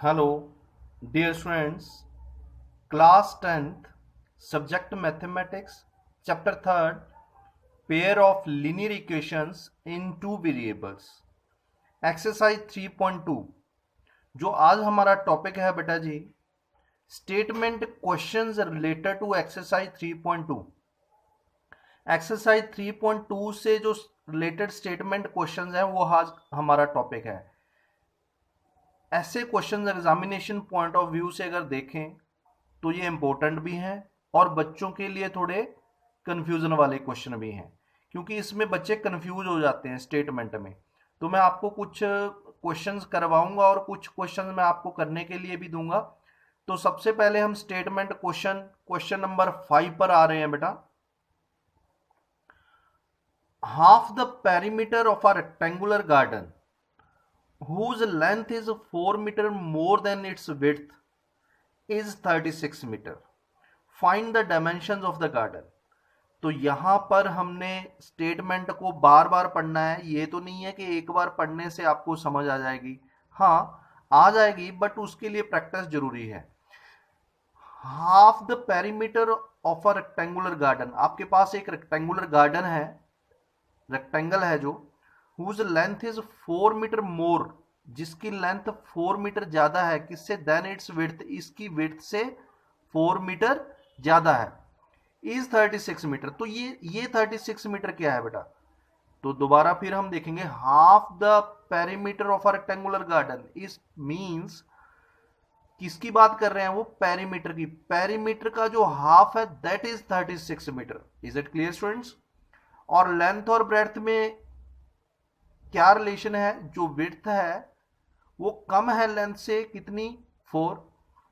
Hello, dear students. Class 10th, subject mathematics, chapter 3rd, pair of linear equations in two variables. Exercise 3.2 जो आज हमारा topic है बेटा जी, statement questions related to exercise 3.2. Exercise 3.2 से जो रिलेटेड स्टेटमेंट क्वेश्चंस हैं वो आज हमारा टॉपिक है. ऐसे questions examination point of view से अगर देखें तो ये इंपॉर्टेंट भी हैं और बच्चों के लिए थोड़े कंफ्यूजन वाले क्वेश्चन भी हैं, क्योंकि इसमें बच्चे कंफ्यूज हो जाते हैं स्टेटमेंट में. तो मैं आपको कुछ क्वेश्चंस करवाऊंगा और कुछ क्वेश्चंस मैं आपको करने के लिए भी दूंगा. तो सबसे पहले हम स्टेटमेंट क्वेश्चन नंबर 5 पर आ रहे हैं बेटा. Half the perimeter of a rectangular garden whose length is 4 meter more than its width is 36 meter. Find the dimensions of the garden. तो यहां पर हमने स्टेटमेंट को बार बार पढ़ना है. ये तो नहीं है कि एक बार पढ़ने से आपको समझ आ जाएगी. हाँ आ जाएगी, बट उसके लिए प्रैक्टिस जरूरी है. Half the perimeter of a rectangular garden, आपके पास एक रेक्टेंगुलर गार्डन है, रेक्टेंगल है जो whose length is 4 metre more, जिसकी लेंथ 4 मीटर ज्यादा है किससे, देन इट्स विड्थ, इसकी विड्थ से 4 मीटर ज्यादा है, इज 36 मीटर. तो ये 36 मीटर क्या है बेटा. तो दोबारा फिर हम देखेंगे, half the perimeter of a rectangular garden is means किसकी बात कर रहे हैं, वो पेरीमीटर की. पेरीमीटर का जो हाफ है that is 36 metre. Is it clear students. और लेंथ और ब्रेड्थ में क्या रिलेशन है, जो विड्थ है वो कम है लेंथ से कितनी, 4.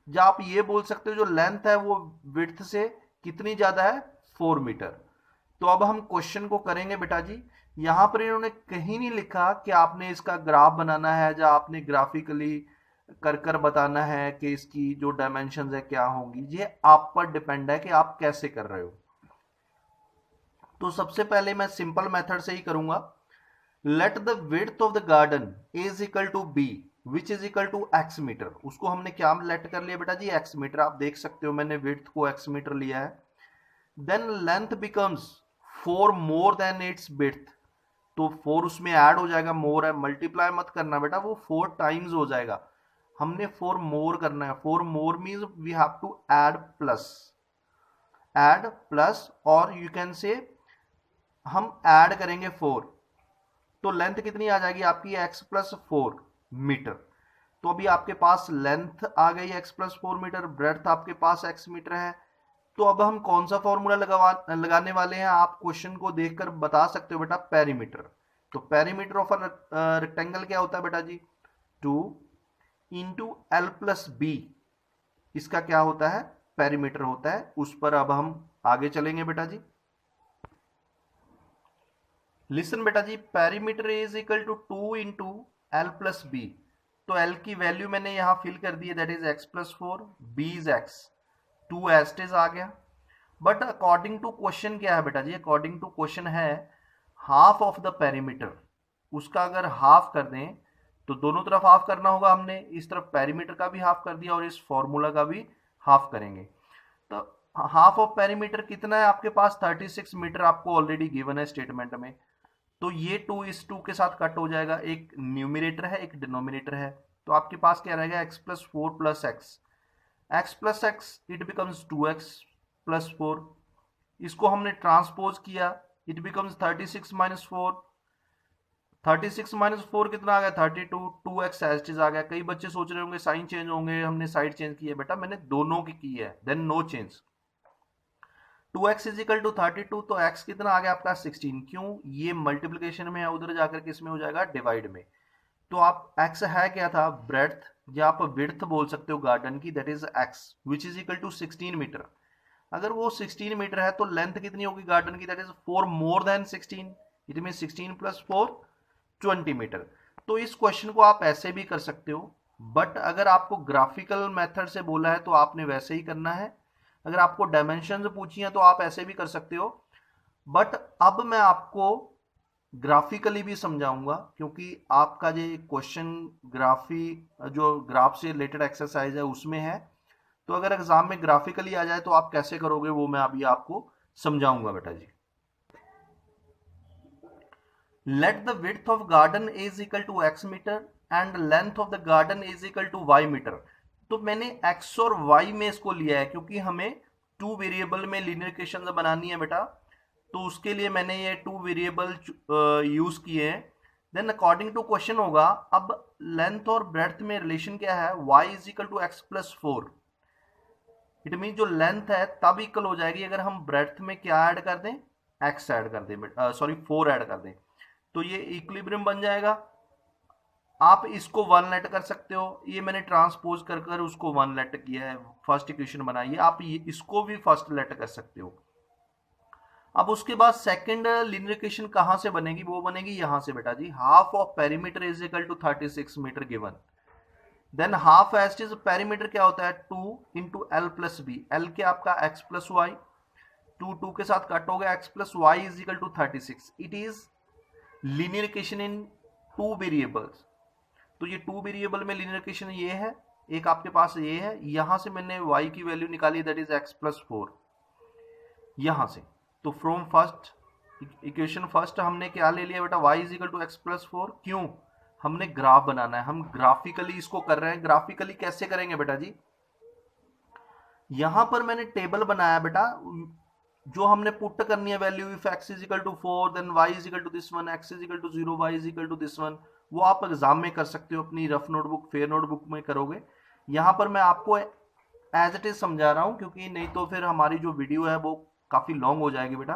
या आप ये बोल सकते हो जो लेंथ है वो विड्थ से कितनी ज्यादा है, 4 मीटर. तो अब हम क्वेश्चन को करेंगे बेटा जी. यहां पर इन्होंने कहीं नहीं लिखा कि आपने इसका ग्राफ बनाना है या आपने ग्राफिकली कर कर बताना है कि इसकी जो डायमेंशन है क्या होंगी. ये आप पर डिपेंड है कि आप कैसे कर रहे हो. तो सबसे पहले मैं सिंपल मेथड से ही करूंगा. Let the width of the garden is equal to B which is equal to x metre. उसको हमने क्या लेट कर लिया बेटा जी, एक्स मीटर. आप देख सकते हो मैंने विड्थ को एक्स मीटर लिया है. Then length becomes 4 more than it's width. तो 4 उसमें ऐड हो जाएगा, मोर है, मल्टीप्लाई मत करना बेटा, वो 4 टाइम्स हो जाएगा. हमने 4 मोर करना है. 4 more means we have to add plus और यू कैन से हम ऐड करेंगे 4. तो लेंथ कितनी आ जाएगी आपकी, x प्लस 4 मीटर. तो अभी आपके पास लेंथ आ गई x प्लस 4 मीटर, ब्रेड्थ आपके पास x मीटर है. तो अब हम कौन सा फॉर्मूला लगाने वाले हैं, आप क्वेश्चन को देखकर बता सकते हो बेटा, पेरीमीटर. तो पेरीमीटर ऑफ रेक्टेंगल क्या होता है बेटा जी, 2 इंटू एल प्लस बी. इसका क्या होता है, पेरीमीटर होता है. उस पर अब हम आगे चलेंगे बेटा जी. लिसन बेटा जी, perimeter is equal to 2 into L plus B. तो एल की वैल्यू मैंने यहां फिल कर दी है, that is X plus 4, B is X, 2 एस्टेज आ गया. बट अकॉर्डिंग टू क्वेश्चन क्या है बेटा जी, अकॉर्डिंग टू क्वेश्चन है हाफ ऑफ द पेरीमीटर. उसका अगर हाफ कर दें तो दोनों तरफ हाफ करना होगा हमने, इस तरफ पेरीमीटर का भी हाफ कर दिया और इस फॉर्मूला का भी हाफ करेंगे. तो हाफ ऑफ पेरीमीटर कितना है आपके पास, 36 मीटर आपको ऑलरेडी गिवन है स्टेटमेंट में. तो ये 2 इस 2 के साथ कट हो जाएगा, एक न्यूमिनेटर है एक डिनोमिनेटर है. तो आपके पास क्या रहेगा, x plus 4 plus x plus x it becomes 2x plus 4. इसको हमने ट्रांसपोज किया, इट बिकम्स 36 माइनस 4. 36 माइनस 4 कितना आ गया, 32. 2x एज इट इज आ गया. कई बच्चे सोच रहे होंगे साइन चेंज होंगे, हमने साइड चेंज की है. बेटा मैंने दोनों की है, then no change. 2x is equal to 32. तो x कितना आ गया आपका, 16. क्यों, ये मल्टीप्लीकेशन में है, उधर जाकर के इसमें हो जाएगा डिवाइड में. तो आप x है क्या था, ब्रेड्थ या आप विड्थ बोल सकते हो गार्डन की, that is x which is equal to 16 metre. अगर वो 16 मीटर है तो लेंथ कितनी होगी गार्डन की, that is 4 more than 16. It mean 16 plus 4 20 metre. तो इस क्वेश्चन को आप ऐसे भी कर सकते हो, बट अगर आपको ग्राफिकल मेथड से बोला है तो आपने वैसे ही करना है. अगर आपको डायमेंशन पूछी है तो आप ऐसे भी कर सकते हो. बट अब मैं आपको ग्राफिकली भी समझाऊंगा, क्योंकि आपका जो क्वेश्चन जो ग्राफ से रिलेटेड एक्सरसाइज है उसमें है। तो अगर एग्जाम में ग्राफिकली आ जाए तो आप कैसे करोगे वो मैं अभी आपको समझाऊंगा बेटा जी। Let the width of garden is equal to x metre and length of the garden is equal to y metre. तो मैंने x और y में इसको लिया है क्योंकि हमें टू वेरिएबल में लीनियर इक्वेशन बनानी है बेटा, तो उसके लिए मैंने ये टू वेरिएबल यूज किए हैं। देन अकॉर्डिंग टू क्वेश्चन होगा, अब लेंथ और ब्रेड्थ में रिलेशन क्या है, y is equal to x plus four. It mean जो लेंथ है तब इक्वल हो जाएगी अगर हम ब्रेड्थ में क्या ऐड कर दें, x ऐड कर दें, सॉरी 4 ऐड कर दें, तो ये इक्विलिब्रियम बन जाएगा। आप इसको वन लेट कर सकते हो, ये मैंने ट्रांसपोज कर कर उसको वन लेट किया है, फर्स्ट इक्वेशन बनाई है। आप इसको भी फर्स्ट लेट कर सकते हो। अब उसके बाद सेकंड लीनियर इक्वेशन कहां से बनेगी, वो बनेगी यहां से बेटा जी, half of perimeter is equal to 36 metre given. Then half as is perimeter क्या होता है, 2 into L plus B. L के आपका एक्स प्लस वाई, 2 के साथ कट हो गया, x plus y is equal to 36। It is linear equation in two variables. तो ये टू वेरिएबल में लीनियर इक्वेशन ये है, एक आपके पास ये है, यहां से मैंने y की वैल्यू निकाली, that is x plus four यहां से। तो फ्रॉम फर्स्ट इक्वेशन फर्स्ट हमने क्या ले लिया बेटा, y is equal to x plus four. क्यों, हमने ग्राफ बनाना है, हम ग्राफिकली इसको कर रहे हैं। ग्राफिकली कैसे करेंगे बेटा जी, यहां पर मैंने टेबल बनाया बेटा, जो हमने पुट करनी है value, if x is equal to 4 then y is equal to this one, x is equal to 0 y is equal to this one. वो आप एग्जाम में कर सकते हो, अपनी रफ नोटबुक फेयर नोटबुक में करोगे। यहां पर मैं आपको एज इट इज समझा रहा हूं, क्योंकि नहीं तो फिर हमारी जो वीडियो है वो काफी लॉन्ग हो जाएगी बेटा।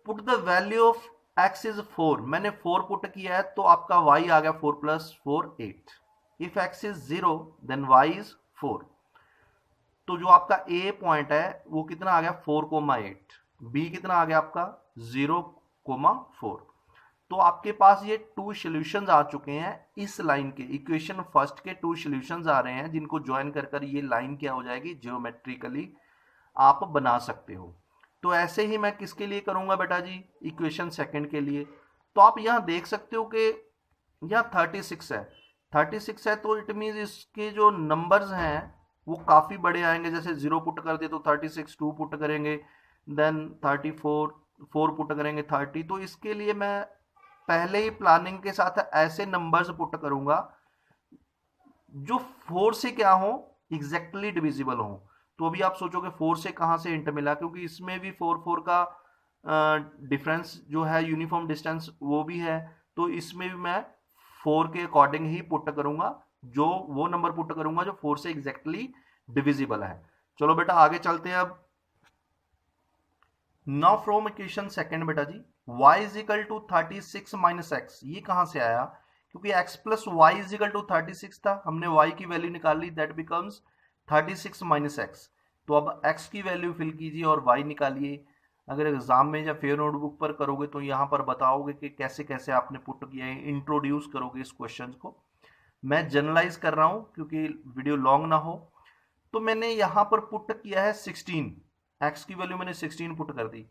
Put the value of x is 4, मैंने 4 पुट किया है तो आपका y आ गया 4 plus 4 8। If x is 0 then y is 4। तो जो आपका ए पॉइंट है वो कितना आ गया 4,8, बी कितना आ गया आपका 0,4। तो आपके पास ये टू सॉल्यूशंस आ चुके हैं इस लाइन के, इक्वेशन फर्स्ट के टू सॉल्यूशंस आ रहे हैं, जिनको ज्वाइन कर कर ये लाइन क्या हो जाएगी, जियोमेट्रिकली आप बना सकते हो। तो ऐसे ही मैं किसके लिए करूंगा बेटा जी, इक्वेशन सेकंड के लिए। तो आप यहां देख सकते हो कि यहाँ 36 है, 36 है, तो इट मीन इसके जो नंबर्स हैं वो काफी बड़े आएंगे। जैसे 0 पुट कर दिए तो 36, 2 पुट करेंगे देन 34, 4 पुट करेंगे 30। तो इसके लिए मैं पहले ही प्लानिंग के साथ ऐसे नंबर्स पुट करूंगा जो 4 से क्या हो, एग्जैक्टली डिविजिबल हो। तो अभी आप सोचोगे 4 से कहां से हिंट मिला, क्योंकि इसमें भी 4 का डिफरेंस जो है, यूनिफॉर्म डिस्टेंस वो भी है। तो इसमें भी मैं 4 के अकॉर्डिंग ही पुट करूंगा, जो वो नंबर पुट करूंगा जो 4 से एग्जैक्टली डिविजिबल है। चलो बेटा आगे चलते हैं। अब नाउ फ्रॉम इक्वेशन सेकंड बेटा जी, y is equal to 36 minus x, ये कहां से आया, क्योंकि x plus y is equal to 36 था, हमने y की वैल्यू निकाल ली, दैट बिकम्स 36 माइनस एक्स। तो अब x की वैल्यू फिल कीजिए और y निकालिए। अगर एग्जाम में या फेयर नोटबुक पर करोगे तो यहाँ पर बताओगे कि कैसे कैसे आपने पुट किया है, इंट्रोड्यूस करोगे इस क्वेश्चन को। मैं जनरलाइज कर रहा हूं क्योंकि वीडियो लॉन्ग ना हो। तो मैंने यहां पर पुट किया है 16, x की वैल्यू मैंने 16 पुट कर दी,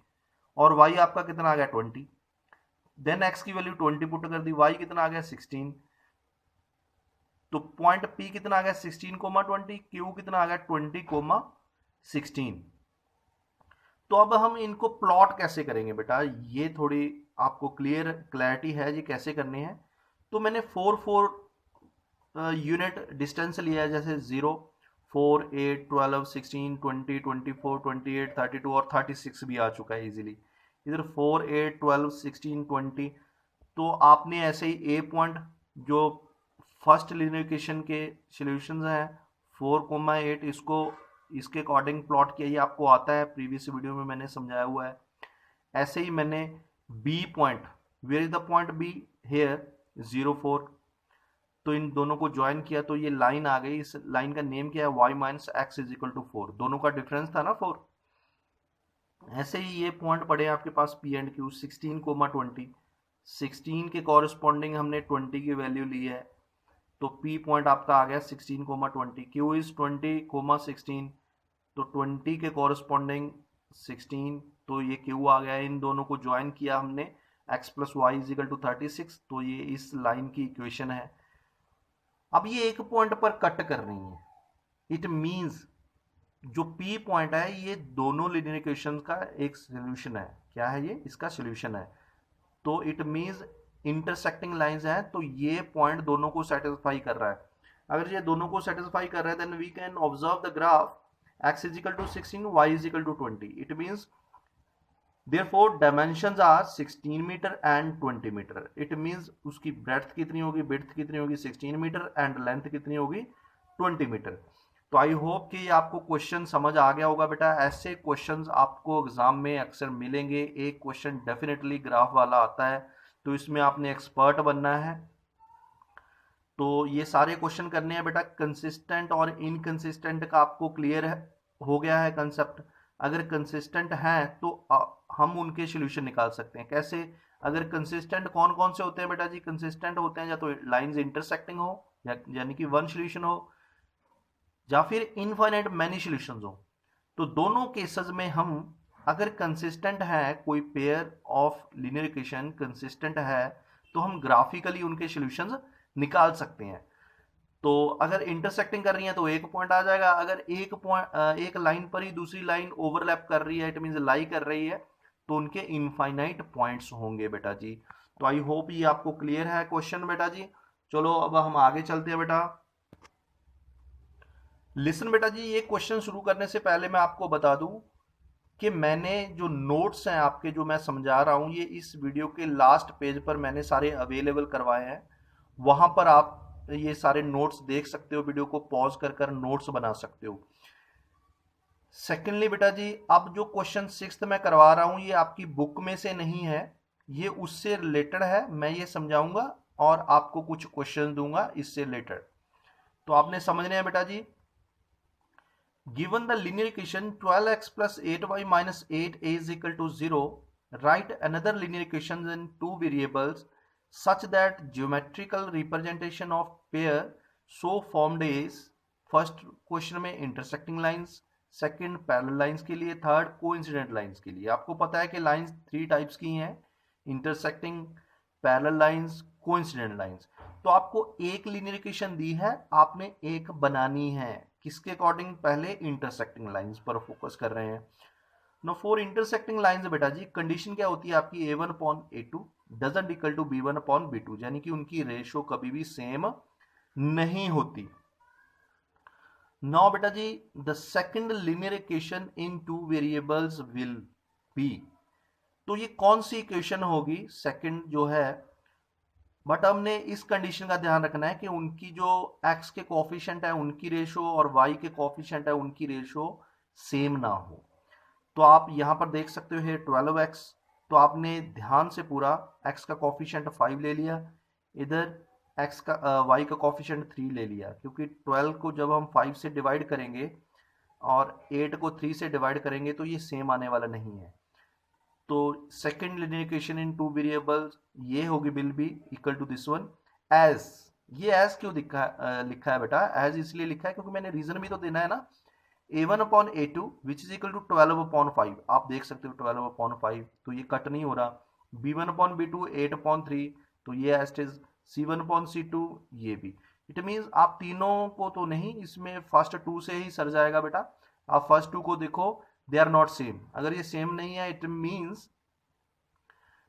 और y आपका कितना आ गया 20। देन x की वैल्यू 20 पुट कर दी, y कितना आ गया 16। तो पॉइंट P कितना आ गया 16,20, Q कितना आ गया 20,16। तो अब हम इनको प्लॉट कैसे करेंगे बेटा, ये थोड़ी आपको क्लैरिटी है जी कैसे करनी है। तो मैंने 4 यूनिट डिस्टेंस लिया है, जैसे 0, 4, 8, 12, 16, 20, 24, 28, 32 और 36 भी आ चुका है इजीली। इधर 4, 8, 12, 16, 20। तो आपने ऐसे ही ए पॉइंट जो फर्स्ट लीनियर इक्वेशन के सॉल्यूशंस हैं 4,8, इसको इसके अकॉर्डिंग प्लॉट किया, ये आपको आता है, प्रीवियस वीडियो में मैंने समझाया हुआ है। ऐसे ही मैंने B point, where is the point B, here 0,4। तो इन दोनों को ज्वाइन किया तो ये लाइन आ गई, इस लाइन का नेम क्या है, y minus x is equal to 4, दोनों का डिफरेंस था ना 4। ऐसे ही ये पॉइंट पड़े आपके पास P एंड Q, 16,20, 16 के कॉरेस्पॉन्डिंग हमने 20 की वैल्यू ली है, तो P पॉइंट आपका आ गया 16,20, Q इज 20,16, तो 20 के कॉरेस्पॉन्डिंग 16, तो ये Q आ गया। इन दोनों को ज्वाइन किया हमने x plus y is equal to 36, तो ये इस लाइन की इक्वेशन है। अब ये एक पॉइंट पर कट कर रही है, इट मींस जो P पॉइंट है ये दोनों लीनियर इक्वेशन का एक सोल्यूशन है। क्या है ये? इसका सोल्यूशन है। तो इट मींस इंटरसेक्टिंग लाइंस हैं, तो ये पॉइंट दोनों को सेटिस्फाई कर रहा है। अगर ये दोनों को सेटिस्फाई कर रहा है, then we can observe the graph x is equal to 16, y is equal to 20। It means therefore dimensions are 16 metre and 20 metre. It means उसकी ब्रेड्थ कितनी होगी, विड्थ कितनी होगी 16 मीटर एंड लेंथ कितनी होगी 20 मीटर। तो आई होप कि आपको क्वेश्चन समझ आ गया होगा बेटा। ऐसे क्वेश्चंस आपको एग्जाम में अक्सर मिलेंगे। एक क्वेश्चन डेफिनेटली ग्राफ वाला आता है, तो इसमें आपने एक्सपर्ट बनना है। तो ये सारे क्वेश्चन करने हैं बेटा। कंसिस्टेंट और इनकंसिस्टेंट का आपको क्लियर है, हो गया है कंसेप्ट। अगर कंसिस्टेंट हैं तो हम उनके सॉल्यूशन निकाल सकते हैं। कैसे? अगर कंसिस्टेंट कौन कौन से होते हैं बेटा जी? कंसिस्टेंट होते हैं या तो लाइंस इंटरसेक्टिंग हो, यानी कि वन सॉल्यूशन हो, या फिर इनफाइनाइट मैनी सॉल्यूशंस हो। तो दोनों केसेस में हम अगर कंसिस्टेंट है, कोई pair of linear equation consistent है, तो हम ग्राफिकली उनके सॉल्यूशंस निकाल सकते हैं। तो अगर इंटरसेक्टिंग कर रही है तो एक पॉइंट आ जाएगा। अगर एक पॉइंट एक लाइन पर ही दूसरी लाइन ओवरलैप कर रही है, इट मींस लाई कर रही है, तो उनके इनफाइनाइट पॉइंट्स होंगे बेटा जी। तो आई होप ये आपको क्लियर है क्वेश्चन बेटा जी। चलो अब हम आगे चलते हैं बेटा। लिसन बेटा जी, ये क्वेश्चन शुरू करने से पहले मैं आपको बता दूं कि मैंने जो नोट्स हैं आपके, जो मैं समझा रहा हूं, ये इस वीडियो के लास्ट पेज पर मैंने सारे अवेलेबल करवाए हैं। वहां पर आप ये सारे नोट्स देख सकते हो, वीडियो को पॉज कर कर नोट्स बना सकते हो। सेकेंडली बेटा जी, अब जो क्वेश्चन 6th में करवा रहा हूं ये आपकी बुक में से नहीं है, ये उससे रिलेटेड है। मैं ये समझाऊंगा और आपको कुछ क्वेश्चन दूंगा इससे रिलेटेड, तो आपने समझने हैं बेटा जी। Given the linear equation 12x plus 8y minus 8a is equal to 0, write another linear equation in two variables such that geometrical representation of pair so formed is, first question में intersecting lines, second parallel lines के लिए, third coincident lines के लिए। आपको पता है कि lines 3 types की हैं, intersecting, parallel lines, coincident lines. तो आपको एक लीनियर इक्वेशन दी है, आपने एक बनानी है। किसके अकॉर्डिंग? पहले इंटरसेक्टिंग लाइंस पर फोकस कर रहे हैं। नो फॉर इंटरसेक्टिंग लाइंस बेटा जी, कंडीशन क्या होती है आपकी? a1 upon a2 doesn't equal to b1 upon b2, यानी कि उनकी रेशो कभी भी सेम नहीं होती। नाउ बेटा जी, the second linear equation in two variables will be, तो ये कौन सी इक्वेशन होगी सेकंड जो है? बट हमने इस कंडीशन का ध्यान रखना है कि उनकी जो x के कोफिशिएंट है उनकी रेशो और y के कोफिशिएंट है उनकी रेशो सेम ना हो। तो आप यहां पर देख सकते हो है 12x, तो आपने ध्यान से पूरा x का कोफिशिएंट 5 ले लिया, इधर x का y का कोफिशिएंट 3 ले लिया, क्योंकि 12 को जब हम 5 से डिवाइड करेंगे और 8 को 3 से डिवाइड करेंगे तो ये सेम आने वाला नहीं है। तो second linear equation in two variables ये होगी will be equal to this one as. ये एज क्यों लिखा है बेटा? एज इसलिए लिखा है क्योंकि मैंने रीजन भी तो देना है ना। a1 upon a2 which is equal to 12 upon 5, आप देख सकते हो 12 अपॉन 5, तो ये कट नहीं हो रहा। b1 अपॉन b2 8 अपॉन 3, तो ये as is c1 upon c2, ये भी। इट मीन्स आप तीनों को तो नहीं, इसमें फर्स्ट 2 से ही सर जाएगा बेटा। आप फर्स्ट 2 को देखो, दे आर नॉट सेम। अगर ये सेम नहीं है, इट मींस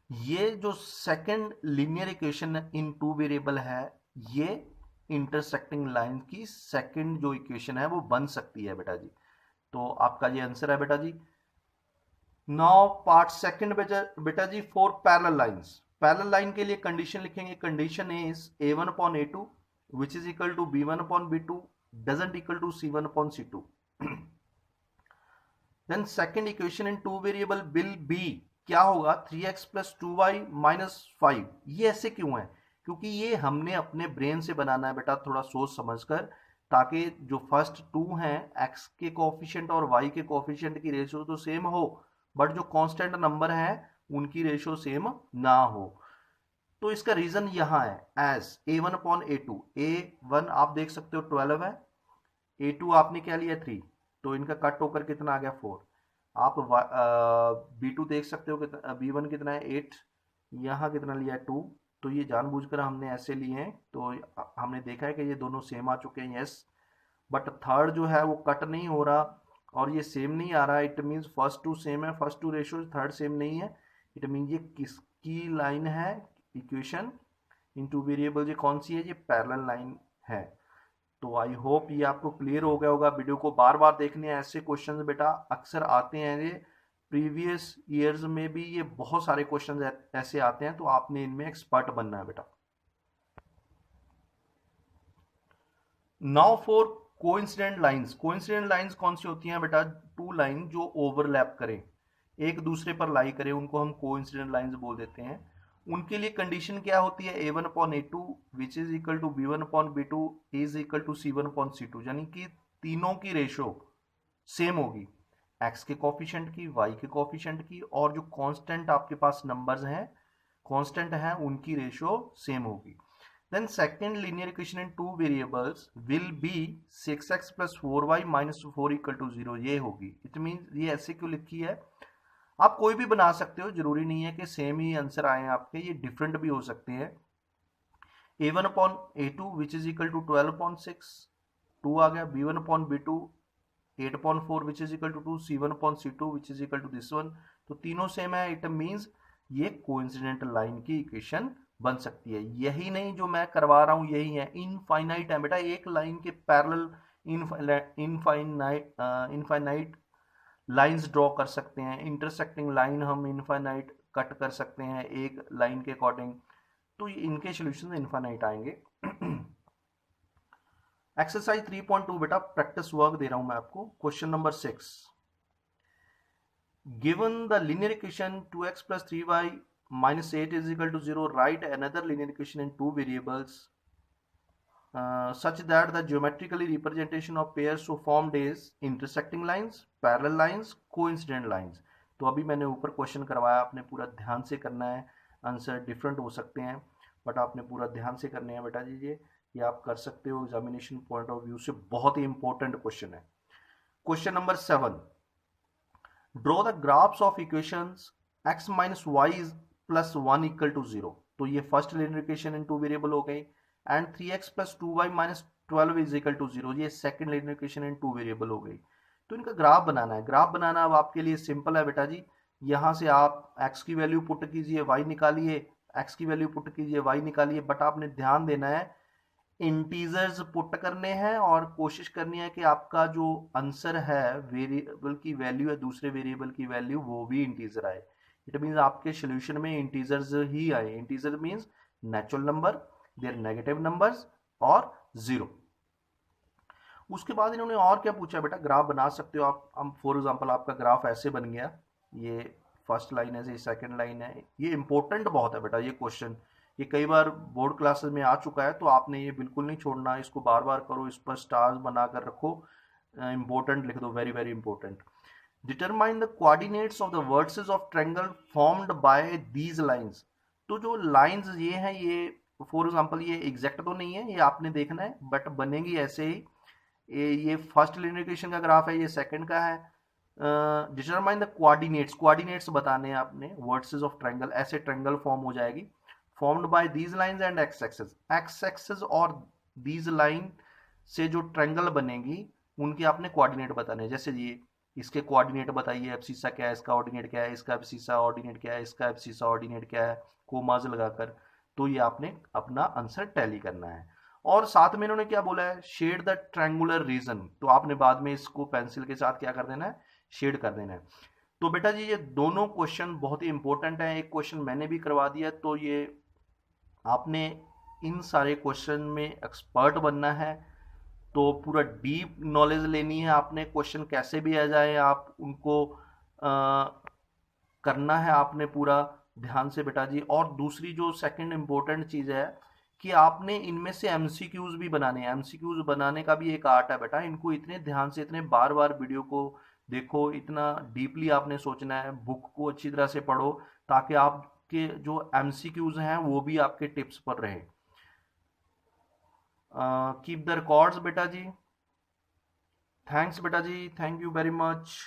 ये जो second linear equation in two variable है, ये इंटरसेक्टिंग लाइन की सेकंड जो इक्वेशन है वो बन सकती है बेटा जी। तो आपका ये आंसर है बेटा जी। नाउ पार्ट सेकंड बेटा जी, for parallel lines. Parallel line के लिए कंडीशन लिखेंगे, condition is a1 upon a2 which is equal to b1 upon b2 doesn't equal to c1 upon c2। Then second equation in two variable will be, क्या होगा? 3x plus 2y minus 5। ये ऐसे क्यों है? क्योंकि ये हमने अपने ब्रेन से बनाना है बेटा, थोड़ा सोच समझकर, ताकि जो फर्स्ट 2 हैं x के कोफिशिएंट और y के कोफिशिएंट की रेशियो तो सेम हो, बट जो कांस्टेंट नंबर है उनकी रेशियो सेम ना हो। तो इसका रीजन यहां है as a1 upon a2। a1 आप देख सकते हो 12 है, a2 आपने क्या लिया 3, तो इनका कट होकर कितना आ गया 4। आप b2 देख सकते हो कितना, b1 कितना है 8, यहाँ कितना लिया है 2, तो ये जानबूझकर हमने ऐसे लिए हैं, तो हमने देखा है कि ये दोनों सेम आ चुके हैं, यस। बट थर्ड जो है वो कट नहीं हो रहा और ये सेम नहीं आ रहा, it means first two same है, first two ratio, third same नहीं है। इट मीन्स ये किसकी लाइन है, इक्वेशन इन टू वेरिएबल, ये कौन सी है, ये पैरेलल लाइन है। तो आई होप ये आपको क्लियर हो गया होगा। वीडियो को बार बार देखने हैं, ऐसे क्वेश्चंस बेटा अक्सर आते हैं, ये प्रीवियस ईयर्स में भी ये बहुत सारे क्वेश्चंस ऐसे आते हैं, तो आपने इनमें एक्सपर्ट बनना है बेटा। Now for coincident lines. Coincident lines कौन सी होती हैं बेटा, टू लाइन जो ओवरलैप करें, एक दूसरे पर लाई करें, उनको हम कोइंसिडेंट लाइंस बोल देते हैं। उनके लिए कंडीशन क्या होती है, a1/a2 which is equal to b1/b2 is equal to c1/c2, यानी कि तीनों की रेशो सेम होगी, x के कोफिशिएंट की, y के कोफिशिएंट की, और जो कांस्टेंट आपके पास नंबर्स हैं, कांस्टेंट हैं, उनकी रेशो सेम होगी। Then second linear equation in two variables will be 6x plus 4y minus 4 equal to 0, ये होगी। इट मीन ये ऐसे क्यों लिखी है, आप कोई भी बना सकते हो, जरूरी नहीं है कि सेम ही आंसर आए आपके, ये डिफरेंट भी हो सकते हैं। a1/a2 which is equal to 12/6, 2 आ गया, b1/b2 8/4 which is equal to 2, c1/c2 which is equal to this one, तो तीनों सेम है। इट मीन्स ये कोइंसिडेंट लाइन की इक्वेशन बन सकती है। यही नहीं, जो मैं करवा रहा हूं यही है, इनफाइनाइट है बेटा, एक लाइन के पैरेलल इनफाइनाइट लाइंस ड्रॉ कर सकते हैं, इंटरसेक्टिंग लाइन हम इनफाइनाइट कट कर सकते हैं एक लाइन के अकॉर्डिंग, तो इनके सॉल्यूशन इनफाइनाइट आएंगे। एक्सरसाइज 3.2 बेटा प्रैक्टिस वर्क दे रहा हूं मैं आपको। Question number 6, given the linear equation 2x plus 3y minus 8 is equal to 0, write another linear equation in two variables such that the geometrically representation of pairs so formed is intersecting lines, parallel lines, coincident lines। तो अभी मैंने ऊपर question करवाया, आपने पूरा ध्यान से करना है, आंसर डिफरेंट हो सकते हैं बट आपने पूरा ध्यान से करने हैं बेटा जी, ये आप कर सकते हो, एग्जामिनेशन पॉइंट ऑफ व्यू से बहुत ही इंपॉर्टेंट क्वेश्चन है। Question number 7, draw the graphs of equations x minus y plus 1 equal to 0, तो ये first linear equation in two variable हो गई, and 3x plus 2y minus 12 is equal to 0, ये second linear equation in two variable हो गई। तो इनका graph बनाना है। ग्राफ बनाना अब आपके लिए सिंपल है बेटा जी, यहाँ से आप x की वैल्यू पुट कीजिए, y निकालिए, x की वैल्यू पुट कीजिए, y निकालिए, बट आपने ध्यान देना है इंटीजर्स पुट करने हैं और कोशिश करनी है कि आपका जो आंसर है वेरिएबल की वैल्यू है, दूसरे वेरिएबल की वैल्यू वो भी इंटीजर आए। इट मीन्स आपके सॉल्यूशन में इंटीजर्स ही आए। Integer means natural number, there negative numbers और 0। उसके बाद इन्होंने और क्या पूछा बेटा, ग्राफ बना सकते हो आप। हम फॉर एग्जांपल आपका ग्राफ ऐसे बन गया, ये फर्स्ट लाइन है, ये सेकंड लाइन है। ये इंपॉर्टेंट बहुत है बेटा ये क्वेश्चन, ये कई बार बोर्ड क्लासेस में आ चुका है, तो आपने ये बिल्कुल नहीं छोड़ना, इसको बार बार करो, इस पर स्टार्स बनाकर रखो, इंपॉर्टेंट लिख दो, very very important. Determine the coordinates of the vertices of triangle formed by these lines, तो जो लाइंस ये हैं, ये फॉर एग्जांपल ये एग्जैक्ट तो नहीं है, ये आपने देखना है, बट बनेगी ऐसे ही। ये फर्स्ट लिनियर इक्वेशन का ग्राफ है, ये सेकंड का है। डिटरमाइन द कोऑर्डिनेट्स, कोऑर्डिनेट्स बताने हैं आपने वर्टिसेस ऑफ ट्रायंगल, ऐसे ट्रायंगल फॉर्म हो जाएगी, formed by these lines and x axis, x axis और these line से जो ट्रायंगल बनेगी उनके आपने कोऑर्डिनेट बताने हैं। जैसे ये इसके कोऑर्डिनेट बताइए, एब्सिसा क्या है, इसका ऑर्डिनेट क्या है, इसका एब्सिसा ऑर्डिनेट क्या है, इसका एब्सिसा ऑर्डिनेट क्या है, कोमाज लगाकर, तो ये आपने अपना आंसर टैली करना है। और साथ में इन्होंने क्या बोला है, शेड द ट्रायंगुलर रीजन, तो आपने बाद में इसको पेंसिल के साथ क्या कर देना है, शेड कर देना है। तो बेटा जी ये दोनों क्वेश्चन बहुत ही इंपॉर्टेंट है, एक क्वेश्चन मैंने भी करवा दिया, तो ये आपने इन सारे क्वेश्चन में एक्सपर्ट बनना है, तो पूरा डीप नॉलेज लेनी है आपने, क्वेश्चन कैसे भी आ जाए आप उनको करना है आपने पूरा ध्यान से बेटा जी। और दूसरी जो सेकंड इंपॉर्टेंट चीज़ है कि आपने इनमें से एमसीक्यूज भी बनाने हैं। एमसीक्यूज बनाने का भी एक आर्ट है बेटा, इनको इतने ध्यान से, इतने बार बार वीडियो को देखो, इतना डीपली आपने सोचना है, बुक को अच्छी तरह से पढ़ो, ताकि आपके जो एमसीक्यूज हैं वो भी आपके टिप्स पर रहे। कीप द रिकॉर्ड्स बेटा जी। थैंक्स बेटा जी, थैंक यू वेरी मच।